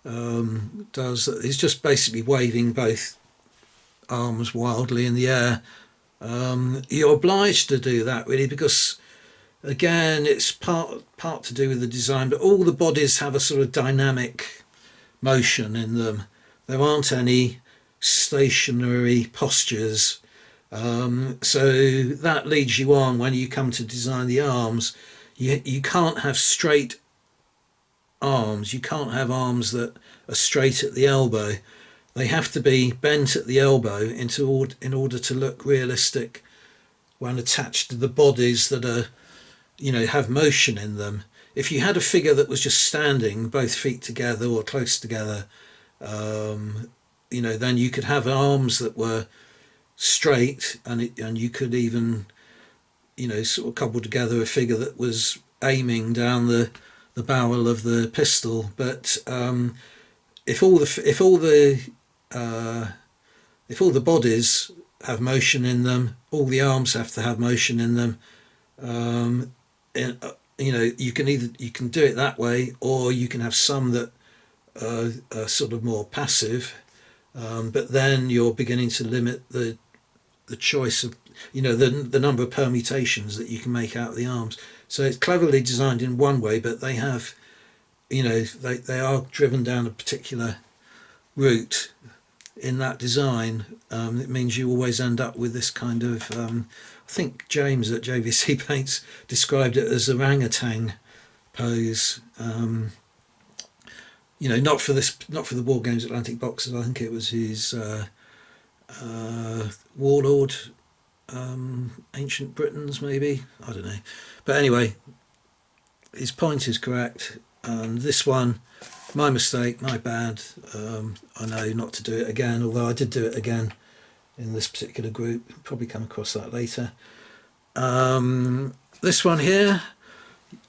does. It's just basically waving both arms wildly in the air. You're obliged to do that really because again it's part to do with the design, but all the bodies have a sort of dynamic motion in them. There aren't any stationary postures, so that leads you on when you come to design the arms. You can't have straight arms. You can't have arms that are straight at the elbow. They have to be bent at the elbow in order to look realistic when attached to the bodies that are, have motion in them. If you had a figure that was just standing, both feet together or close together, then you could have arms that were straight, and you could even, sort of cobble together a figure that was aiming down the barrel of the pistol. But if all the bodies have motion in them, all the arms have to have motion in them. You can do it that way, or you can have some that are sort of more passive, but then you're beginning to limit the choice of the number of permutations that you can make out of the arms. So it's cleverly designed in one way, but they have they are driven down a particular route in that design. It means you always end up with this kind of I think James at JVC Paints described it as orangutan pose. Not for the Wargames Atlantic Boxers. I think it was his Warlord, Ancient Britons maybe, I don't know, but anyway, his point is correct. And this one, my mistake, my bad. I know not to do it again, although I did do it again in this particular group. Probably come across that later. This one here,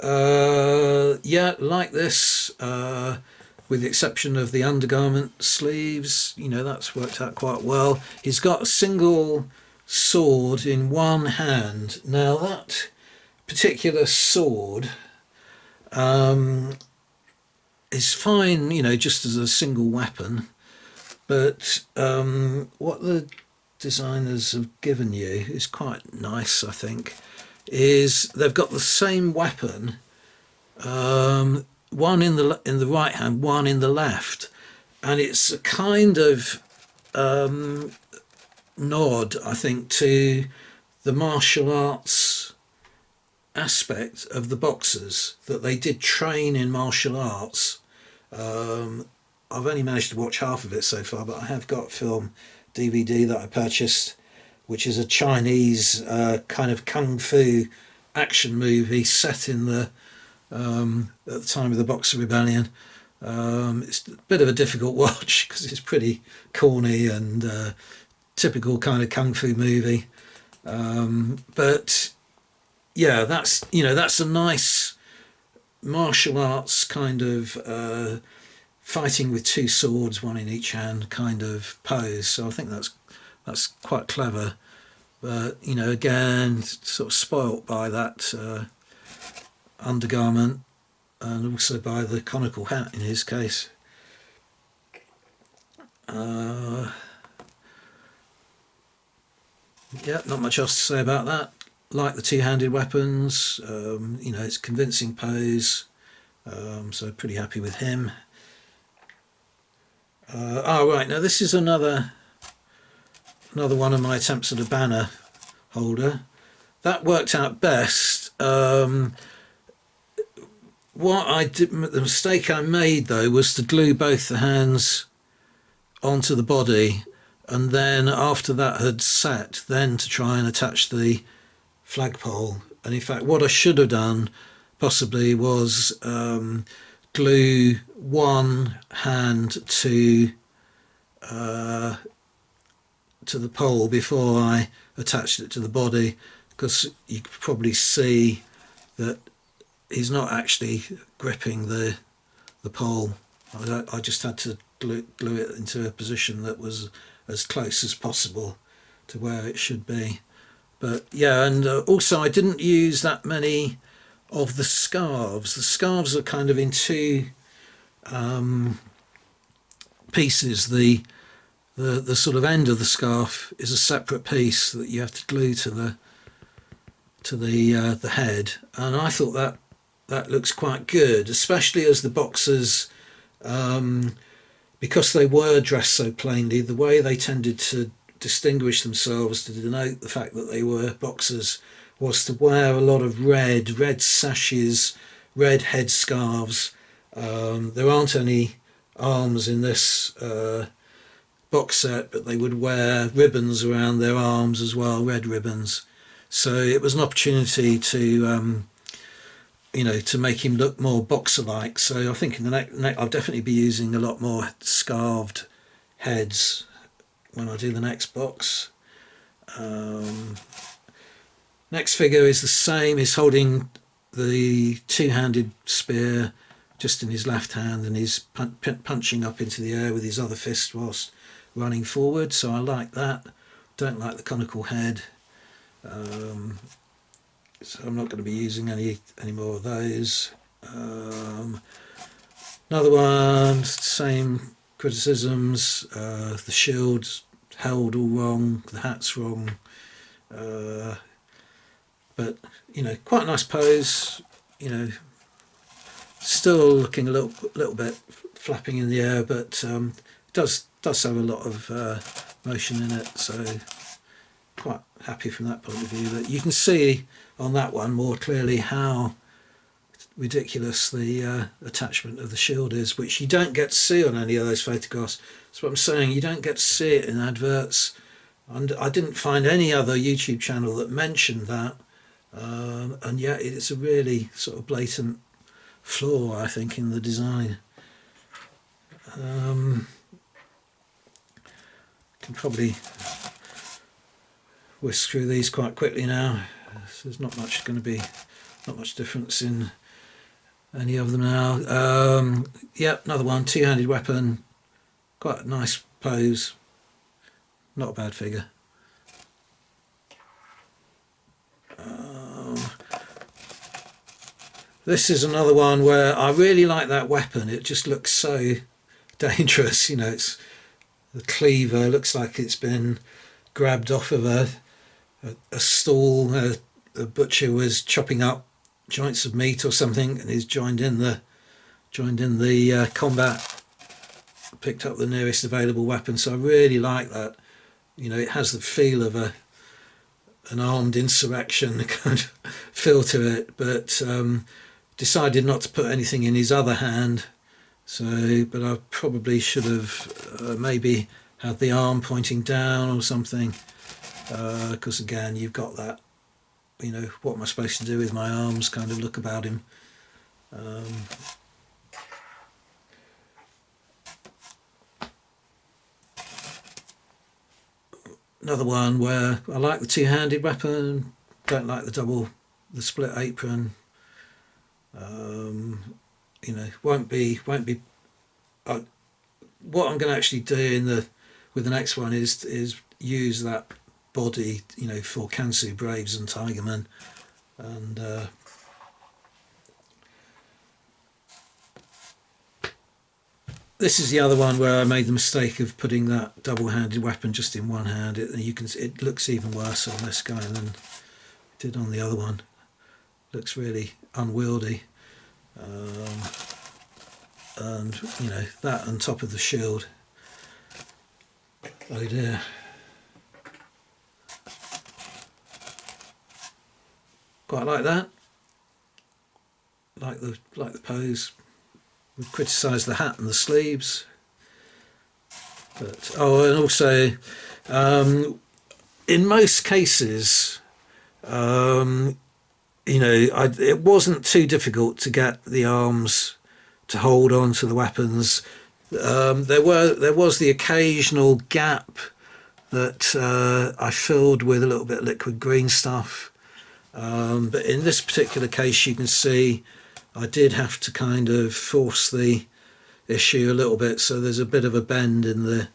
like this, with the exception of the undergarment sleeves, that's worked out quite well. He's got a single sword in one hand. Now that particular sword is fine, just as a single weapon, but what the designers have given you is quite nice, I think, is they've got the same weapon, one in the right hand, one in the left, and it's a kind of nod, I think, to the martial arts aspect of the boxers, that they did train in martial arts. I've only managed to watch half of it so far, but I have got film DVD that I purchased, which is a Chinese kind of kung fu action movie set in the at the time of the Boxer Rebellion. It's a bit of a difficult watch because it's pretty corny and typical kind of kung fu movie. But yeah, that's a nice martial arts kind of fighting with two swords, one in each hand kind of pose. So I think that's quite clever. But again, sort of spoilt by that undergarment, and also by the conical hat in his case. Yeah, not much else to say about that. Like the two-handed weapons, it's convincing pose, so pretty happy with him. Right, now this is another one of my attempts at a banner holder. That worked out best. What I did, the mistake I made though, was to glue both the hands onto the body, and then after that had set, then to try and attach the flagpole. And in fact, what I should have done possibly was glue one hand to the pole before I attached it to the body, because you could probably see that he's not actually gripping the pole. I just had to glue it into a position that was as close as possible to where it should be. But yeah, and also I didn't use that many of the scarves. The scarves are kind of in two pieces. The sort of end of the scarf is a separate piece that you have to glue to the head, and I thought that looks quite good, especially as the boxers, because they were dressed so plainly, the way they tended to distinguish themselves to denote the fact that they were boxers was to wear a lot of red sashes, red headscarves. There aren't any arms in this box set, but they would wear ribbons around their arms as well, red ribbons. So it was an opportunity to to make him look more boxer-like. So I think in the next I'll definitely be using a lot more scarved heads when I do the next box. Next figure is the same. He's holding the two-handed spear just in his left hand, and he's punching up into the air with his other fist whilst running forward. So I like that. Don't like the conical head. So I'm not going to be using any more of those. Another one, same criticisms. The shield's held all wrong, the hat's wrong. But quite a nice pose. Still looking a little bit flapping in the air, but does have a lot of motion in it. So quite happy from that point of view. But you can see on that one more clearly how ridiculous the attachment of the shield is, which you don't get to see on any of those photographs. That's what I'm saying, you don't get to see it in adverts, and I didn't find any other YouTube channel that mentioned that, and yet it's a really sort of blatant flaw, I think, in the design. Can probably whisk through these quite quickly now. So there's not much difference in any of them now. Yep, another one, two-handed weapon, quite a nice pose, not a bad figure. This is another one where I really like that weapon. It just looks so dangerous. It's the cleaver, looks like it's been grabbed off of a stall. The butcher was chopping up joints of meat or something, and he's joined in the combat, picked up the nearest available weapon. So I really like that. You know, it has the feel of an armed insurrection kind of feel to it, but decided not to put anything in his other hand. So, but I probably should have maybe had the arm pointing down or something, because again, you've got that, you know, what am I supposed to do with my arms kind of look about him. Another one where I like the two-handed weapon, don't like the split apron. You know, won't be. What I'm going to actually do with the next one is use that body, you know, for Kansu Braves and Tigerman, and this is the other one where I made the mistake of putting that double-handed weapon just in one hand. It looks even worse on this guy than it did on the other one. Looks really unwieldy. And you know, that on top of the shield. Oh dear. Quite like that. Like the pose. We've criticised the hat and the sleeves. But and also in most cases, you know, it wasn't too difficult to get the arms to hold on to the weapons. There was the occasional gap that I filled with a little bit of liquid green stuff, but in this particular case, you can see I did have to kind of force the issue a little bit, so there's a bit of a bend in the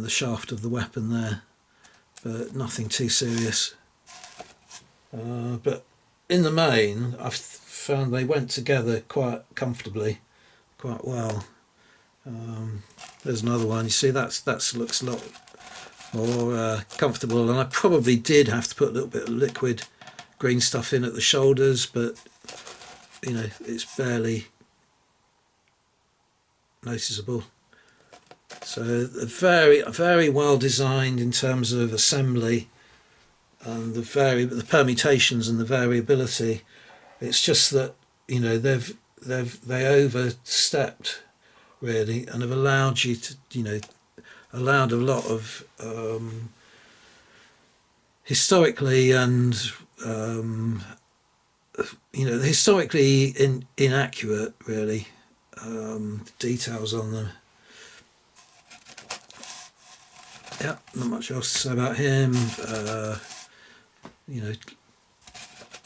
shaft of the weapon there, but nothing too serious. But in the main, I've found they went together quite comfortably, quite well. There's another one. You see, that looks a lot more comfortable, and I probably did have to put a little bit of liquid green stuff in at the shoulders, but you know, it's barely noticeable. So very, very well designed in terms of assembly and the permutations and the variability. It's just that, you know, they overstepped really, and have allowed you to, you know, allowed a lot of historically and you know, historically inaccurate really details on them. Yeah, not much else to say about him. You know,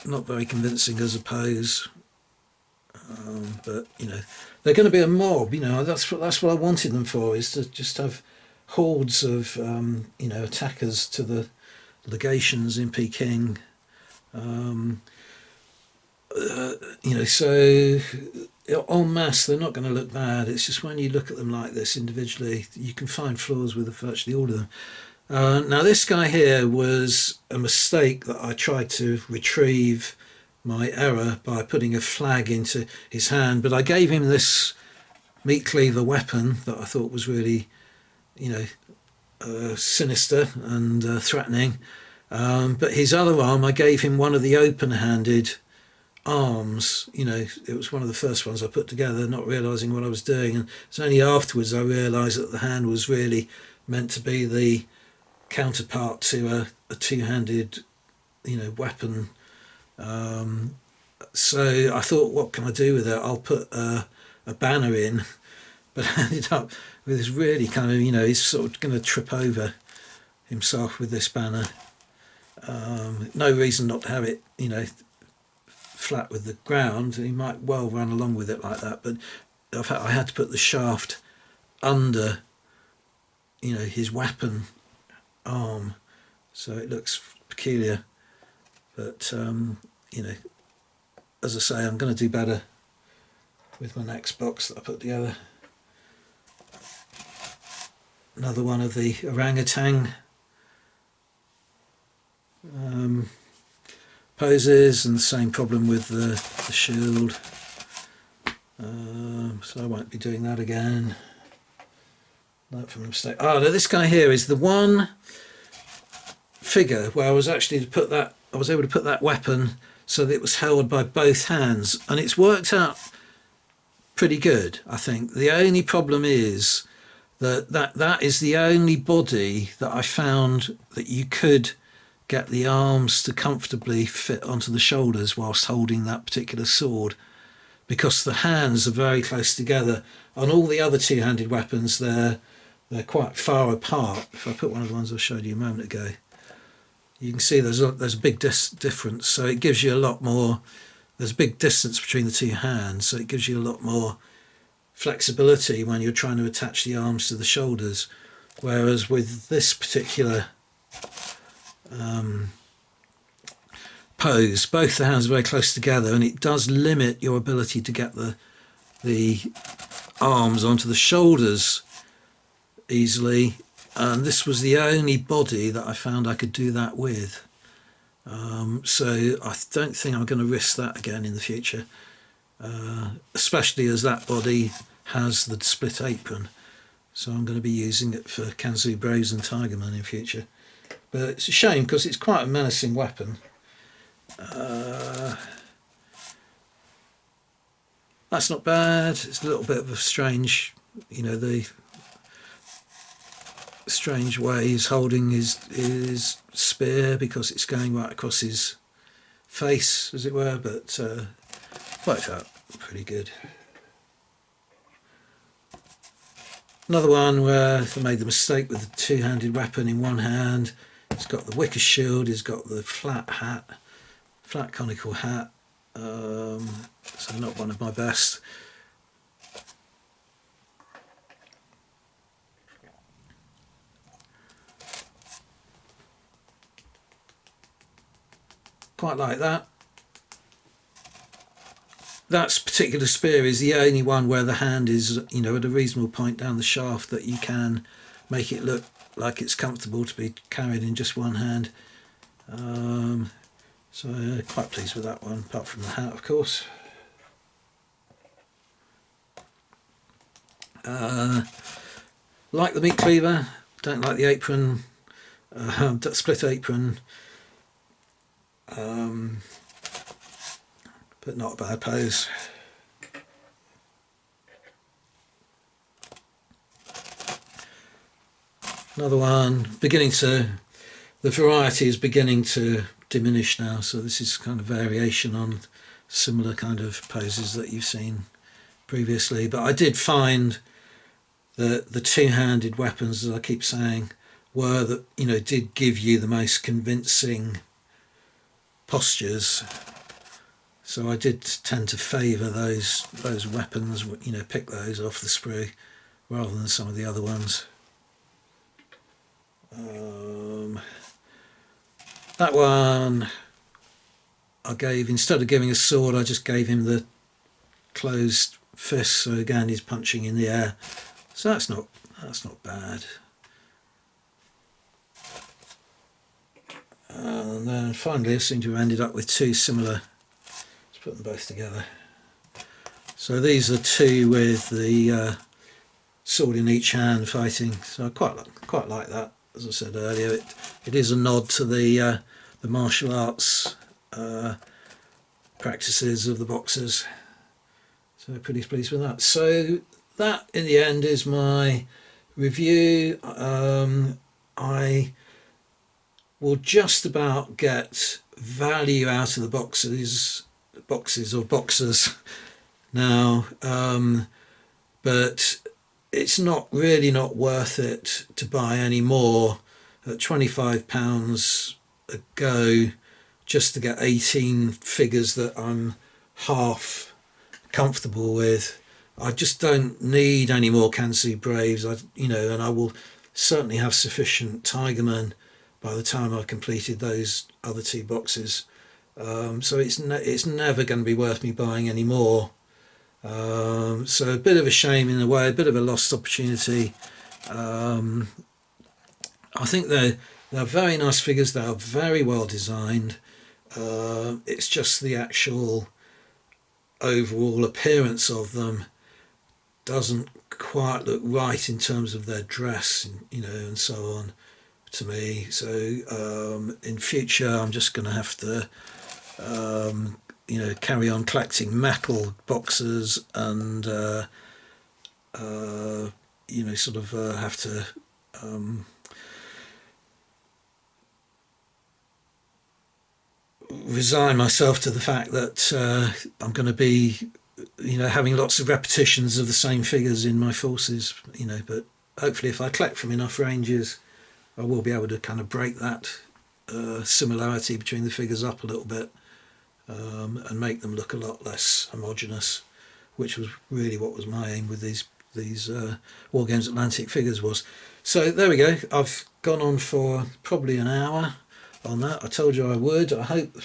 not very convincing as a pose, but you know, they're going to be a mob. You know, that's what I wanted them for, is to just have hordes of you know, attackers to the legations in Peking. You know, so en masse they're not going to look bad. It's just when you look at them like this individually, you can find flaws with virtually all of them. Now this guy here was a mistake that I tried to retrieve my error by putting a flag into his hand, but I gave him this meat cleaver weapon that I thought was really, you know, sinister and threatening, but his other arm, I gave him one of the open-handed arms. You know, it was one of the first ones I put together, not realising what I was doing, and it's only afterwards I realised that the hand was really meant to be the counterpart to a two-handed, you know, weapon. So I thought, what can I do with it? I'll put a banner in, but I ended up with this really kind of, you know, he's sort of going to trip over himself with this banner. No reason not to have it, you know, flat with the ground. He might well run along with it like that, but in fact I had to put the shaft under, you know, his weapon arm, so it looks peculiar. But you know, as I say, I'm going to do better with my next box that I put together. another one of the orangutan poses, and the same problem with the shield. So I won't be doing that again. That from a mistake. Oh no, this guy here is the one figure where I was able to put that weapon so that it was held by both hands, and it's worked out pretty good, I think. The only problem is that is the only body that I found that you could get the arms to comfortably fit onto the shoulders whilst holding that particular sword, because the hands are very close together. On all the other two-handed weapons, they're quite far apart. If I put one of the ones I showed you a moment ago, you can see there's a big difference. So it gives you a lot more. There's a big distance between the two hands, so it gives you a lot more flexibility when you're trying to attach the arms to the shoulders. Whereas with this particular pose, both the hands are very close together, and it does limit your ability to get the arms onto the shoulders easily. And this was the only body that I found I could do that with. So I don't think I'm going to risk that again in the future, especially as that body has the split apron. So I'm going to be using it for Kanzu Braves and Tigerman in future. But it's a shame because it's quite a menacing weapon. That's not bad. It's a little bit of a strange, the strange way he's holding his spear, because it's going right across his face, as it were, but worked out pretty good. Another one where they made the mistake with the two-handed weapon in one hand. He's got the wicker shield, he's got the flat conical hat, so not one of my best. Quite like that. That particular spear is the only one where the hand is, at a reasonable point down the shaft that you can make it look like it's comfortable to be carried in just one hand. So quite pleased with that one, apart from the hat, of course. Like the meat cleaver, don't like the apron, split apron. But not a bad pose. Another one, the variety is beginning to diminish now, so this is kind of variation on similar kind of poses that you've seen previously. But I did find that the two-handed weapons, as I keep saying, did give you the most convincing postures. So I did tend to favour those weapons, pick those off the sprue rather than some of the other ones. That one I gave, instead of giving a sword, I just gave him the closed fist. So again, he's punching in the air. So that's not bad. And then finally I seem to have ended up with two similar. Let's put them both together. So these are two with the sword in each hand fighting. So I quite like that. As I said earlier, it is a nod to the martial arts practices of the boxers. So pretty pleased with that. So that in the end is my review. I will just about get value out of the boxes now, but it's not worth it to buy any more at £25 a go just to get 18 figures that I'm half comfortable with. I just don't need any more Kanzu Braves, and I will certainly have sufficient Tigerman by the time I've completed those other two boxes. So it's never going to be worth me buying any more. So a bit of a shame in a way, a bit of a lost opportunity, I think they're very nice figures. They are very well designed. It's just the actual overall appearance of them doesn't quite look right in terms of their dress, and so on to me. So in future, I'm just going to have to, carry on collecting metal boxes and, have to resign myself to the fact that I'm going to be, having lots of repetitions of the same figures in my forces, but hopefully if I collect from enough ranges, I will be able to kind of break that similarity between the figures up a little bit, and make them look a lot less homogeneous, which was really what was my aim with these Wargames Atlantic figures was. So there we go. I've gone on for probably an hour on that. I told you I would. I hope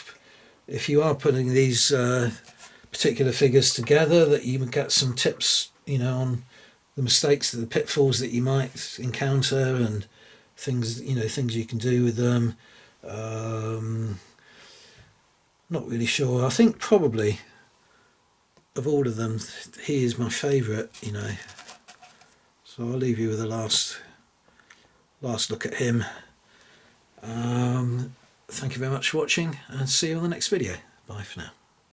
if you are putting these particular figures together that you would get some tips, on the mistakes, the pitfalls that you might encounter, and things you can do with them. Not really sure. I think probably of all of them, he is my favourite. So I'll leave you with a last look at him. Thank you very much for watching, and see you on the next video. Bye for now.